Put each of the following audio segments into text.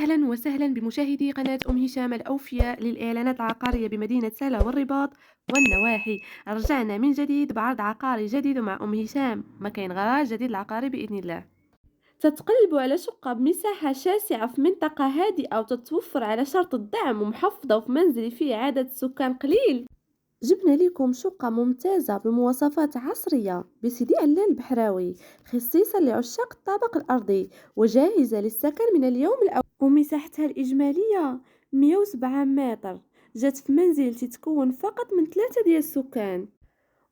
أهلا وسهلا بمشاهدي قناة أم هشام الأوفياء للإعلانات العقارية بمدينة سلا والرباط والنواحي. رجعنا من جديد بعرض عقاري جديد مع أم هشام، مكان غراج جديد العقاري بإذن الله. تتقلب على شقة بمساحة شاسعة في منطقة هادئة وتتوفر على شرط الدعم ومحافظة وفي منزل فيه عدد سكان قليل. جبنا لكم شقة ممتازة بمواصفات عصرية بسيدي علال البحراوي، خصيصا لعشاق الطابق الأرضي وجاهزة للسكن من اليوم الأول. ومساحتها الإجمالية 107 متر، جات في منزل تتكون فقط من 3 ديال السكان،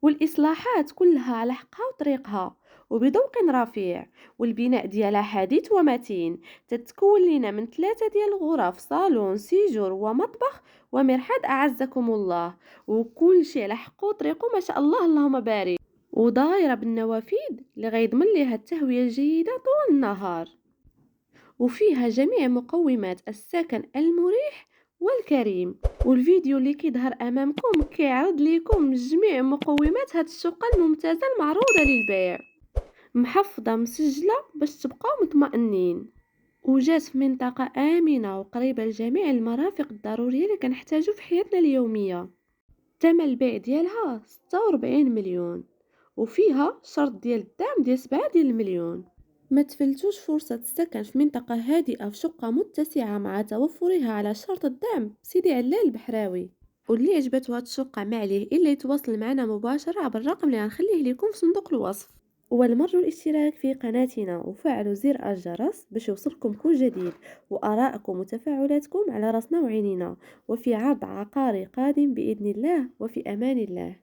والإصلاحات كلها على حقها وطريقها وبذوق رفيع، والبناء ديالها حديث ومتين. تتكون لنا من 3 ديال الغرف، صالون سيجور ومطبخ ومرحاض أعزكم الله، وكل شيء على حقه وطريقه ما شاء الله اللهم بارك. ودايرة بالنوافذ اللي غيضمن ليها التهوية الجيدة طول النهار، وفيها جميع مقومات السكن المريح والكريم. والفيديو اللي كيظهر امامكم كيعرض لكم جميع مقومات هاد الشقة الممتازة المعروضة للبيع، محفظة مسجلة باش تبقاو مطمئنين، وجات في منطقة آمنة وقريبة لجميع المرافق الضرورية اللي كنحتاجو في حياتنا اليومية. ثمن البيع ديالها 46 مليون، وفيها شرط ديال الدعم ديال 7 ديال المليون. ما تفلتوش فرصة السكن في منطقة هادئة في شقة متسعة مع توفرها على شرط الدعم سيدي علال البحراوي. واللي عجبته هاد الشقة ما عليه إلا يتواصل معنا مباشرة عبر الرقم اللي غنخليه لكم في صندوق الوصف. والمروا الاشتراك في قناتنا وفعلوا زر الجرس باش يوصلكم كل جديد، وآراءكم وتفاعلاتكم على راسنا وعينينا. وفي عرض عقاري قادم بإذن الله، وفي أمان الله.